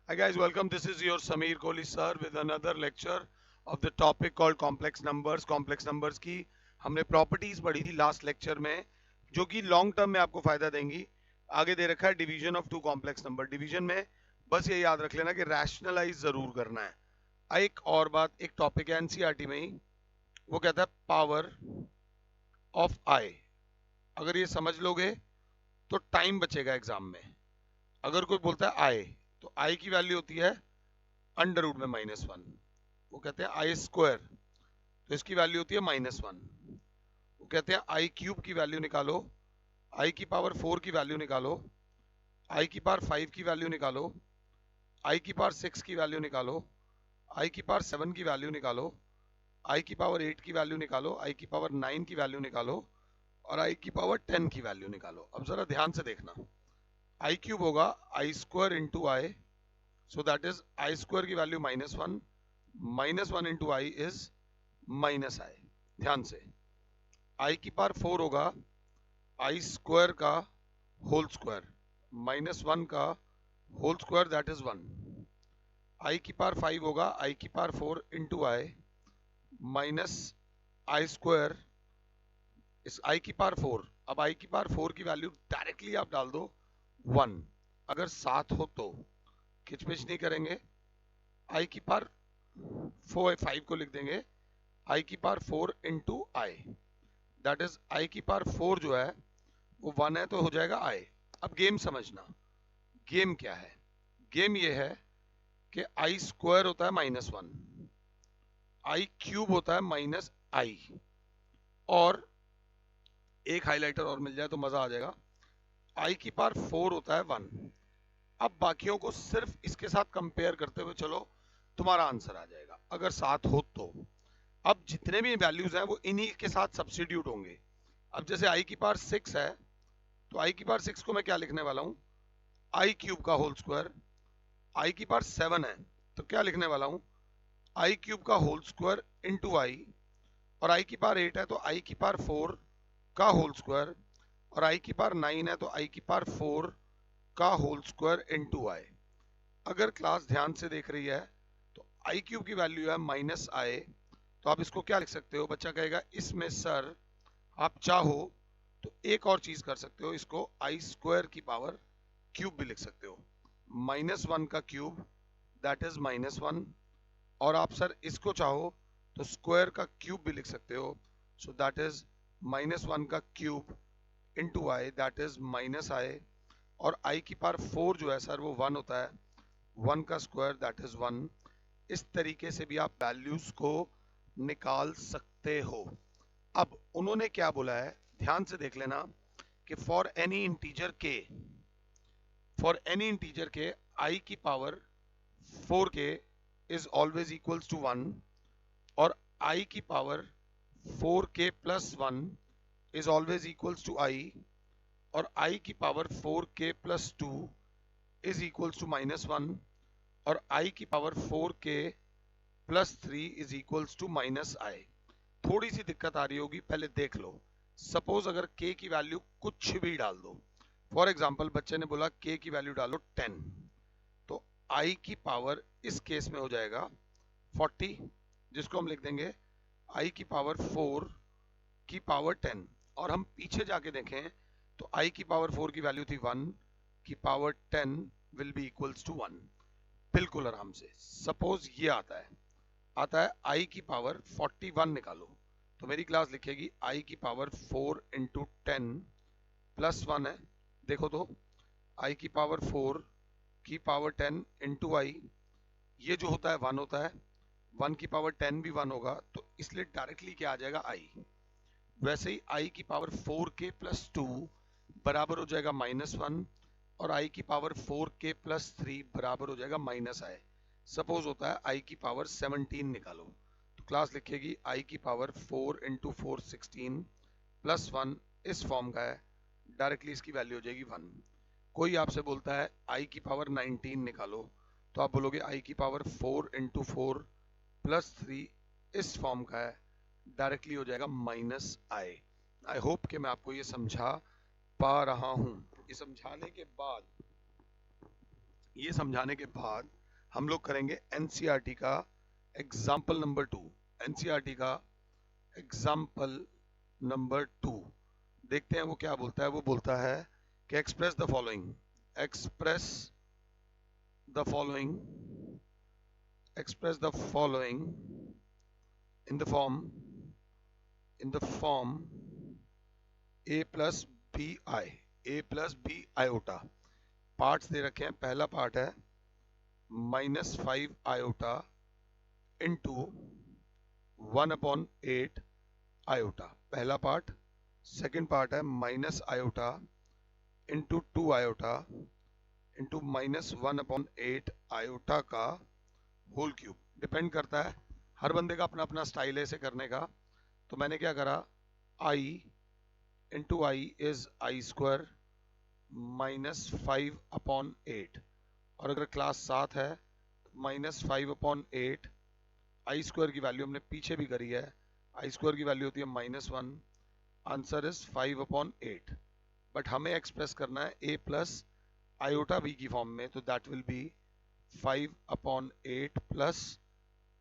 Hi guys, welcome. This is your Sameer Kohli sir with another lecture of the topic called complex numbers. Complex numbers की हमने properties पढ़ी थी last lecture में, जो कि long term में आपको फायदा देंगी. आगे दे रखा है division of two complex number. Division में बस ये याद रख लेना कि रैशनलाइज जरूर करना है. एक और बात, एक टॉपिक है एनसीईआरटी में ही, वो कहता है पावर ऑफ आई. अगर ये समझ लोगे तो टाइम बचेगा एग्जाम में. अगर कोई बोलता है आई, तो आई की वैल्यू होती है अंडर रूट में -1. वो कहते हैं आई स्क्वायर, तो इसकी वैल्यू होती है -1. वो कहते हैं आई क्यूब की वैल्यू निकालो, आई की पावर 4 की वैल्यू निकालो, आई की पावर 5 की वैल्यू निकालो, आई की पावर 6 की वैल्यू निकालो, आई की पावर 7 की वैल्यू निकालो, आई की पावर 8 की वैल्यू निकालो, आई की पावर 9 की वैल्यू निकालो और आई की पावर 10 की वैल्यू निकालो. अब जरा ध्यान से देखना. आई क्यूब होगा i square into i, so that is i square की value -1, -1 into i is minus i. ध्यान से, आई की पावर 4 होगा आई स्क्वायर का होल स्क्वायर, -1 का whole square that is 1. I की पावर 5 होगा आई की power 4 into i minus i square इस आई की पावर 4. अब आई की पावर 4 की वैल्यू डायरेक्टली आप डाल दो 1. अगर 7 हो तो खिचपिच नहीं करेंगे, आई की पावर 5 को लिख देंगे आई की power 4 into i, that is आई की पावर 4 जो है वो 1 है तो हो जाएगा आई. अब गेम समझना. गेम क्या है? गेम ये है कि आई स्क्वायर होता है -1, आई क्यूब होता है माइनस आई, और एक हाइलाइटर और मिल जाए तो मजा आ जाएगा. आई की पावर 4 होता है 1. अब बाकियों को सिर्फ इसके साथ कंपेयर करते हुए चलो, तुम्हारा आंसर आ जाएगा अगर 7 हो तो. अब जितने भी वैल्यूज हैं वो इन्हीं के साथ सब्स्टिट्यूट होंगे. अब जैसे आई की पावर 6 है, तो आई की पावर 6 को मैं क्या लिखने वाला हूं? आई क्यूब का होल स्क्वायर. आई की पावर 7 है तो क्या लिखने वाला हूं? आई क्यूब का होल स्क्वायर इंटू आई. और आई की पावर 8 है तो आई की पावर 4 का होल स्क्वायर. और आई की पावर 9 है तो आई की पावर 4 का होल स्क्वायर इंटू आई. अगर क्लास ध्यान से देख रही है तो आई क्यूब की वैल्यू है माइनस आई, तो आप इसको क्या लिख सकते हो? बच्चा कहेगा इसमें सर आप चाहो तो एक और चीज कर सकते हो, इसको आई स्क्वायर की पावर क्यूब भी लिख सकते हो. -1 का क्यूब दैट इज -1. और आप सर इसको चाहो तो स्क्वायर का क्यूब भी लिख सकते हो, सो दैट इज -1 का cube into i that is minus i. और आई की पावर 4 जो है सर वो 1 होता है, 1 का स्क्वायर दैट इज 1. इस तरीके से भी आप वैल्यूज को निकाल सकते हो. अब उन्होंने क्या बोला है, ध्यान से देख लेना कि फॉर एनी इंटीजर के आई की पावर 4 के इज ऑलवेज इक्वल्स टू 1, और आई की पावर 4 के plus 1 is always equals to i, और आई की पावर 4 के प्लस 2 इज इक्वल्स टू -1, और आई की पावर 4 के plus 3 is equals to minus i. थोड़ी सी दिक्कत आ रही होगी, पहले देख लो. सपोज अगर k की वैल्यू कुछ भी डाल दो, फॉर एग्जाम्पल बच्चे ने बोला k की वैल्यू डालो 10, तो i की पावर इस केस में हो जाएगा 40, जिसको हम लिख देंगे i की पावर 4 की पावर 10. और हम पीछे जाके देखें तो i की पावर 4 की वैल्यू थी 1, की power 10 will be equals to 1. बिल्कुल आराम से. सपोज ये आता है i की पावर 41 निकालो, तो मेरी क्लास लिखेगी i की पावर 4 इंटू 10 प्लस 1 है. देखो तो i की पावर 4 की पावर 10 इंटू आई, ये जो होता है 1 होता है, 1 की पावर 10 भी 1 होगा, तो इसलिए डायरेक्टली क्या आ जाएगा i. वैसे ही i की पावर 4k प्लस 2 बराबर हो जाएगा -1, और i की पावर 4k प्लस 3 बराबर हो जाएगा माइनस आई. सपोज होता है i की पावर 17 निकालो, तो क्लास लिखेगी i की पावर 4 इंटू 4 16 प्लस 1 इस फॉर्म का है, डायरेक्टली इसकी वैल्यू हो जाएगी 1. कोई आपसे बोलता है i की पावर 19 निकालो, तो आप बोलोगे i की पावर 4 इंटू 4 प्लस 3 इस फॉर्म का है, डायरेक्टली हो जाएगा माइनस आई. आई होप कि मैं आपको ये समझा पा रहा हूं. ये समझाने के बाद ये समझाने के बाद हम लोग करेंगे एनसीईआरटी का एग्जाम्पल नंबर 2। एनसीईआरटी का एग्जाम्पल नंबर 2 देखते हैं वो क्या बोलता है। वो बोलता है कि express the following, express the following, express the following in the form a plus b iota। Parts दे रखे हैं। पहला पार्ट है -5 आयोटा इंटू 1/8 आयोटा, पहला पार्ट। सेकेंड पार्ट है minus iota into 2 iota into -1/8 iota का होल क्यूब। डिपेंड करता है, हर बंदे का अपना अपना स्टाइल है इसे करने का। तो मैंने क्या करा, i into i is i square -5/8, और अगर क्लास 7 है तो -5/8। आई स्क्वायर की वैल्यू हमने पीछे भी करी है, आई स्क्वायर की वैल्यू होती है -1। Answer is 5/8। बट हमें एक्सप्रेस करना है a प्लस आयोटा b की फॉर्म में, तो that will be 5/8 plus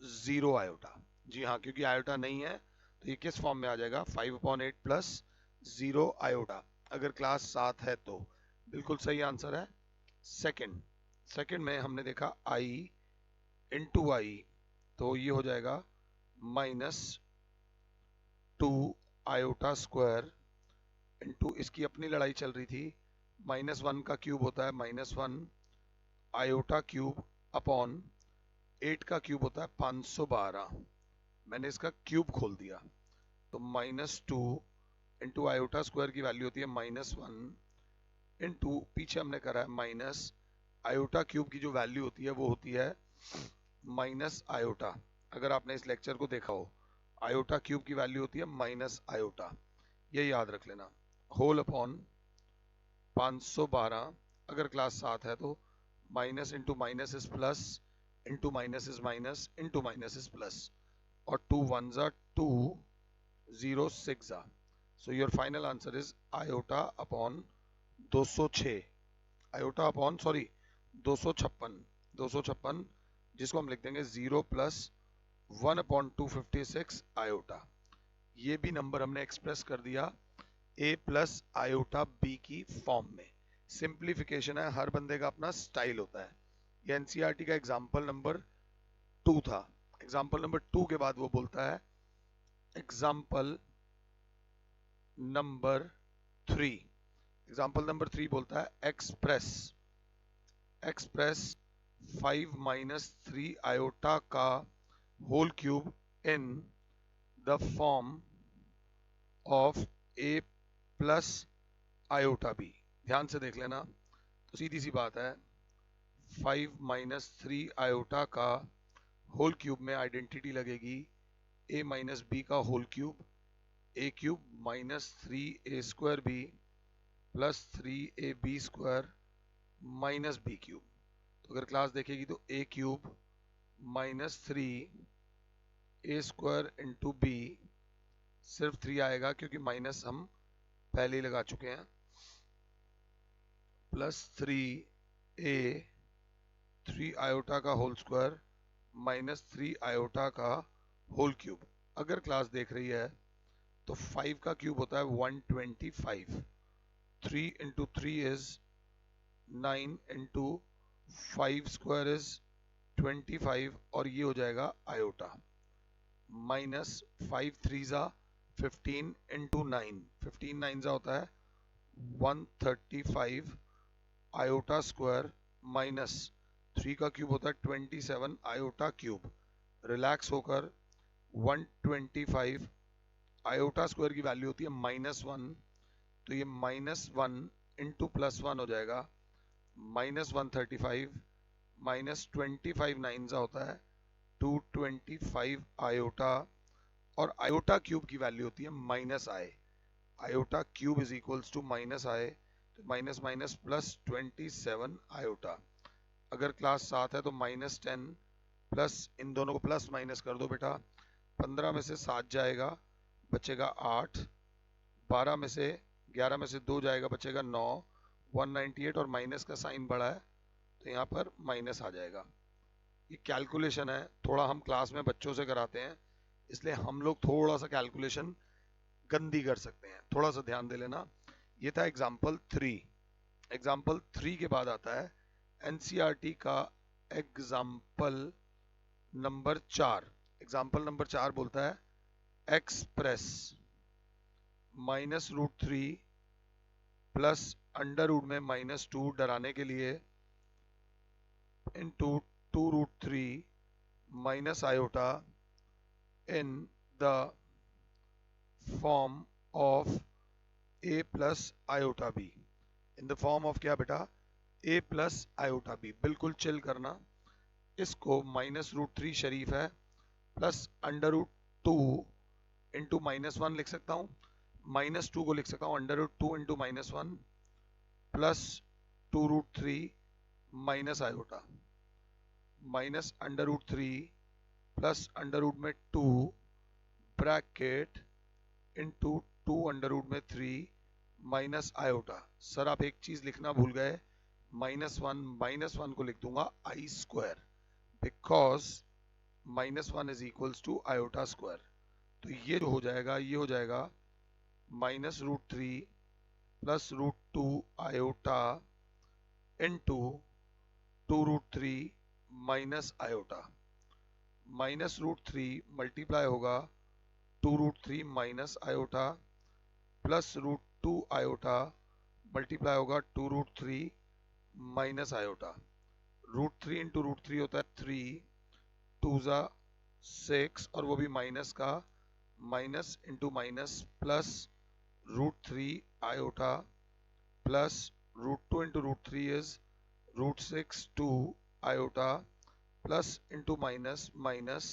0 iota. जी हाँ, क्योंकि आयोटा नहीं है तो ये किस फॉर्म में आ जाएगा, 5/8 प्लस 0 आयोटा, अगर क्लास 7 है तो। बिल्कुल सही आंसर है सेकंड में हमने देखा i इंटू आई, तो ये हो जाएगा -2 आयोटा स्क्वायर इंटू, इसकी अपनी लड़ाई चल रही थी, -1 का क्यूब होता है -1 आयोटा क्यूब अपॉन 8 का क्यूब होता है 512। मैंने इसका क्यूब खोल दिया, तो -2 इंटू आयोटा स्क्वायर की वैल्यू होती है -1 इंटू, पीछे हमने करा है माइनस आयोटा क्यूब की जो वैल्यू होती है वो होती है माइनस आयोटा। अगर आपने इस लेक्चर को देखा हो, आयोटा क्यूब की वैल्यू होती है माइनस आयोटा, ये याद रख लेना। होल अपॉन 512, अगर क्लास 7 है तो minus into minus is plus, into minus is minus, into minus is plus, और 2 1s are 2, 0 6 are। So your final answer is iota upon 206, iota upon 256, जिसको हम लिख देंगे 0 प्लस 1/256 आयोटा। ये भी नंबर हमने एक्सप्रेस कर दिया a प्लस आयोटा b की फॉर्म में। सिंप्लीफिकेशन है, हर बंदे का अपना स्टाइल होता है। ये एनसीईआरटी का एग्जाम्पल नंबर 2 था। एग्जाम्पल नंबर 2 के बाद वो बोलता है एग्जाम्पल नंबर 3। एग्जाम्पल नंबर 3 बोलता है एक्सप्रेस 5 - 3 आयोटा का whole cube in the form of a plus iota b। ध्यान से देख लेना, तो सीधी सी बात है, 5 - 3 आयोटा का होल क्यूब में आइडेंटिटी लगेगी a माइनस b का whole cube, a cube -3a square b plus 3ab square minus b cube. तो अगर क्लास देखेगी तो a cube -3a square into b, सिर्फ 3 आएगा क्योंकि माइनस हम पहले ही लगा चुके हैं, प्लस 3a 3 आयोटा का होल स्क्वायर माइनस 3 आयोटा का होल क्यूब। अगर क्लास देख रही है तो 5 का क्यूब होता है 125, 3 into 3 is 9 into 5 square is 25, और ये हो जाएगा आयोटा, माइनस 5 3 15 इंटू 9, 15 9 होता है 135 आयोटा स्क्वायर, माइनस 3 का क्यूब होता है 27 आयोटा क्यूब। रिलैक्स होकर 125 आयोटा स्क्वायर की वैल्यू होती है -1, तो ये -1 इंटू +1 हो जाएगा -135, माइनस 25 9 होता है 225 आयोटा, और आयोटा क्यूब की वैल्यू होती है -i। Iota cube is equals to -i, तो माइनस माइनस प्लस 27 आयोटा। अगर क्लास 7 है तो -10 प्लस, इन दोनों को प्लस माइनस कर दो बेटा, 15 में से 7 जाएगा बचेगा 8, 12 में से 11 में से 2 जाएगा बचेगा 9, 198, और माइनस का साइन बड़ा है तो यहाँ पर माइनस आ जाएगा। ये कैलकुलेशन है, थोड़ा हम क्लास में बच्चों से कराते हैं, इसलिए हम लोग थोड़ा सा कैलकुलेशन गंदी कर सकते हैं, थोड़ा सा ध्यान दे लेना। ये था एग्जाम्पल 3। एग्जाम्पल 3 के बाद आता है एनसीईआरटी का एग्जाम्पल नंबर 4। एग्जाम्पल नंबर 4 बोलता है एक्सप्रेस -√3 प्लस अंडर रूट में -2 डराने के लिए into 2√3 minus iota in the form of a plus iota b। In the form of क्या बेटा? a plus iota b। बिल्कुल चिल करना। इसको -√3 शरीफ है प्लस अंडर रूट 2 इंटू -1 लिख सकता हूँ, -2 को लिख सकता हूँ under root 2 into -1 plus 2√3 minus iota minus under root 3 plus under root में 2 ब्रैकेट इंटू 2 अंडर रूट में 3 माइनस आयोटा। सर आप एक चीज लिखना भूल गए, -1 को लिख दूंगा i square, because -1 is equals to iota square. तो ये जो हो जाएगा, ये हो जाएगा -√3 plus √2 iota into 2√3 minus iota. -√3 multiply होगा 2√3 minus iota plus √2 iota multiply होगा 2√3 माइनस आयोटा। √3 इंटू √3 होता है 3, 2 ज़ा 6 और वो भी माइनस का, minus into minus plus √3 iota plus √2 into √3 is √6 2 iota plus into minus minus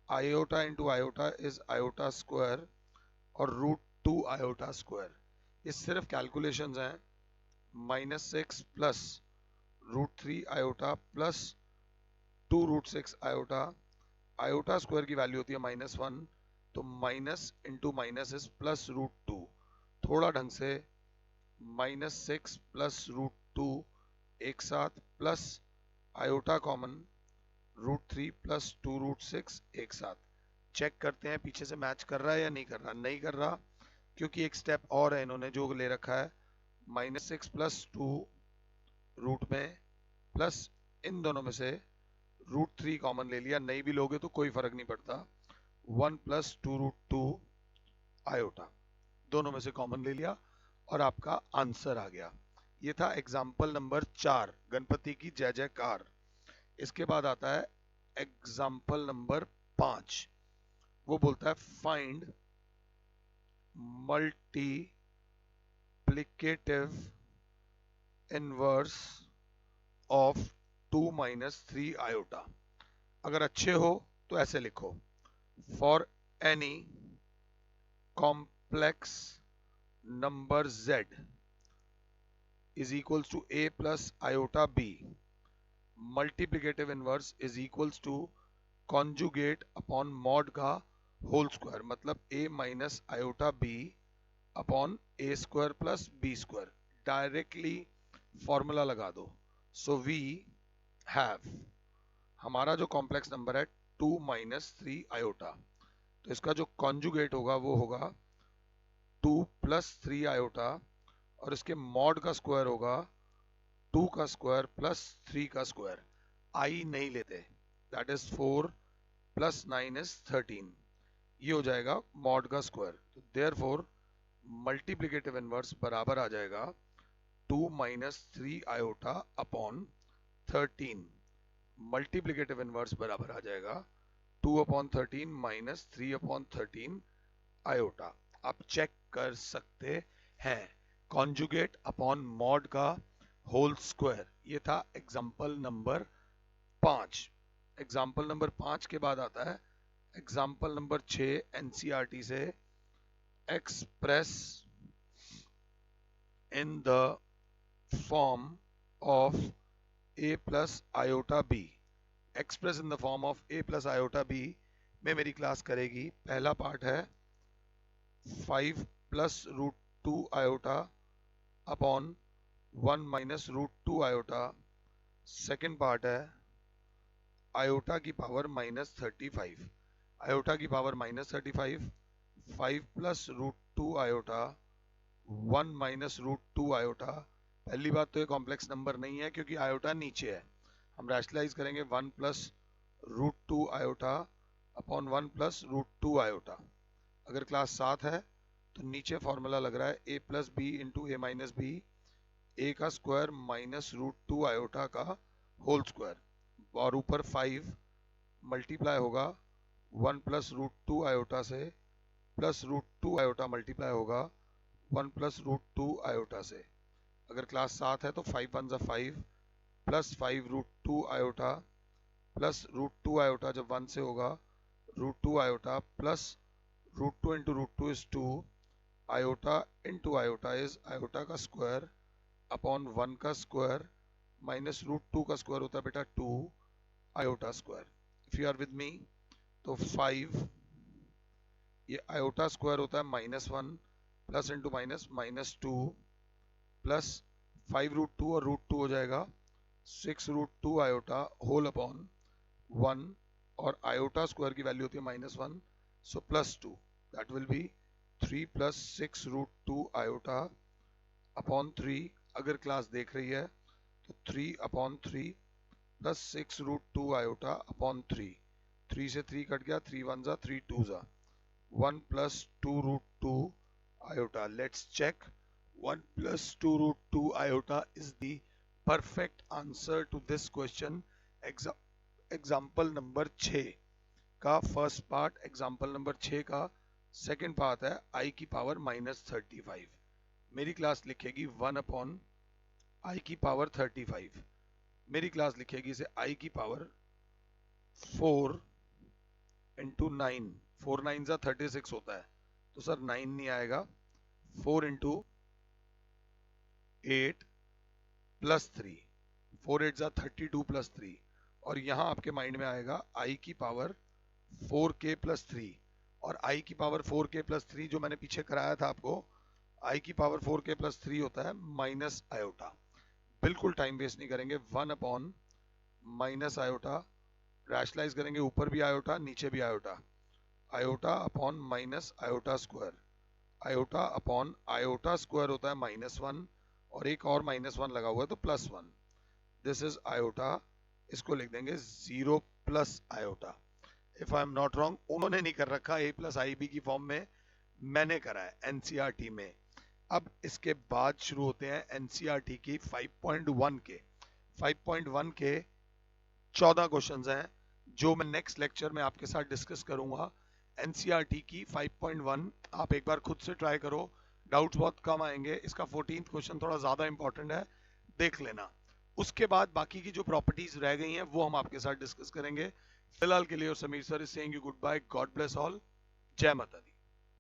iota into iota is iota square और √2 आयोटा स्क्वायर। ये सिर्फ कैलकुलेशंस हैं। -6 plus √3 iota plus 2√6 iota, iota square की वैल्यू होती है -1, तो minus into minus is plus √2। थोड़ा ढंग से -6 प्लस √2 एक साथ प्लस आयोटा कॉमन √3 प्लस 2√6 एक साथ। चेक करते हैं पीछे से मैच कर रहा है या नहीं कर रहा। नहीं कर रहा क्योंकि एक स्टेप और है इन्होंने जो ले रखा है, -6 प्लस 2 रूट में प्लस इन दोनों में से √3 कॉमन ले लिया। नहीं भी लोगे तो कोई फर्क नहीं पड़ता, 1 प्लस 2√2 आयोटा, दोनों में से कॉमन ले लिया और आपका आंसर आ गया। ये था एग्जाम्पल नंबर 4, गणपति की जय जयकार। इसके बाद आता है एग्जाम्पल नंबर 5। वो बोलता है find multiplicative inverse of 2 minus 3 iota. अगर अच्छे हो तो ऐसे लिखो, for any complex number z is equals to a plus iota b, multiplicative inverse is equals to conjugate upon mod का होल स्क्वायर, मतलब a minus iota b upon a square plus b square. Directly formula लगा दो। So we have, हमारा जो complex number है 2 minus 3 iota, तो इसका जो कॉन्जुगेट होगा वो होगा 2 प्लस 3 आयोटा और इसके मॉड का स्क्वायर होगा 2 का स्क्वायर प्लस 3 का स्क्वायर। आई नहीं लेते, दैट इज 4 प्लस 9 इज 13, ये हो जाएगा मॉड का स्क्वायर। तो देयरफॉर मल्टीप्लिकेटिव इनवर्स बराबर आ जाएगा 2 minus 3 iota upon 13। Multiplicative inverse बराबर आ जाएगा 2 अपॉन 13 माइनस 3 अपॉन 13 आयोटा। आप चेक कर सकते हैं, कॉन्जुगेट अपॉन मॉड का होल स्क्वायर। ये था एग्जाम्पल नंबर 5। एग्जाम्पल नंबर 5 के बाद आता है एग्जाम्पल नंबर 6 एनसीईआरटी से, express in the form of a plus iota b। Express in the form of a plus iota b में मेरी क्लास करेगी। पहला पार्ट है 5 plus √2 iota upon 1 minus √2 iota second part है आयोटा की power -35। Iota की power -35, 5 plus root 2 iota, 1 minus root 2 iota. पहली बात तो ये कॉम्प्लेक्स नंबर नहीं है क्योंकि आयोटा नीचे है। हम रैशनलाइज करेंगे 1 plus root 2 iota upon 1 plus root 2 iota. अगर क्लास 7 है तो नीचे फॉर्मूला लग रहा है a plus b into a minus b, a का स्क्वायर माइनस रूट 2 आयोटा का होल स्क्वायर, और ऊपर 5 मल्टीप्लाई होगा 1 प्लस रूट 2 आयोटा से, प्लस रूट 2 आयोटा मल्टीप्लाई होगा 1 प्लस रूट 2 आयोटा से। अगर क्लास 7 है तो 5 1 5 plus 5 root 2 iota plus root 2 iota जब 1 से होगा root 2 iota plus root 2 into root 2 is 2, iota into iota is iota का स्क्वायर अपॉन 1 का स्क्वायर माइनस रूट 2 का स्क्वायर होता है बेटा 2 iota square. If you are with me तो 5, ये आयोटा स्क्वायर होता है -1 plus into minus -2 plus 5 root 2 और रूट 2 हो जाएगा 6 रूट 2 आयोटा होल अपॉन 1, और आयोटा स्क्वायर की वैल्यू होती है -1, so +2, that will be 3 plus 6 root 2 iota upon 3। अगर क्लास देख रही है तो 3 upon 3 plus 6 root 2 iota upon 3, 3 से 3 कट गया, 3 1 जा 3 2 जा, 1 plus 2 root 2 iota. Let's check, 1 plus 2 root 2 iota is the perfect answer to this question. Example number 6 का फर्स्ट पार्ट, एग्जाम्पल नंबर 6 का सेकेंड पार्ट है आई की पावर -35। मेरी क्लास लिखेगी 1 अपॉन आई की पावर 35। मेरी क्लास लिखेगी इसे आई की पावर 4 इंटू 9, 4 9 जा 36 होता है, तो सर 9 नहीं आएगा, 4 इंटू 8 प्लस 3, 4 8 जा 32 प्लस 3, और यहाँ आपके माइंड में आएगा आई की पावर 4k प्लस 3, और आई की पावर 4k प्लस 3 जो मैंने पीछे कराया था आपको, आई की पावर 4k प्लस 3 होता है माइनस आयोटा। बिल्कुल टाइम वेस्ट नहीं करेंगे, 1 अपॉन माइनस आयोटा, रैशनलाइज करेंगे ऊपर भी आयोटा नीचे भी iota, iota upon minus iota square, iota upon iota square होता है -1, और एक और -1 लगा हुआ है तो +1, दिस इज आयोटा। इसको लिख देंगे 0 plus iota. If I am not wrong, उन्होंने नहीं कर रखा a प्लस आई बी की फॉर्म में, मैंने करा है एनसीईआरटी में। अब इसके बाद शुरू होते हैं एनसीईआरटी की 5.1 के 14 क्वेश्चंस हैं जो मैं नेक्स्ट लेक्चर में आपके साथ डिस्कस करूंगा। एनसीईआरटी की 5.1 आप एक बार खुद से ट्राई करो, डाउट्स बहुत कम आएंगे। इसका 14th क्वेश्चन थोड़ा ज़्यादा इंपॉर्टेंट है, देख लेना। उसके बाद बाकी की जो प्रॉपर्टीज रह गई हैं वो हम आपके साथ डिस्कस करेंगे। फिलहाल के लिए और Samir sir is saying you good bye, God bless all, जय माता दी।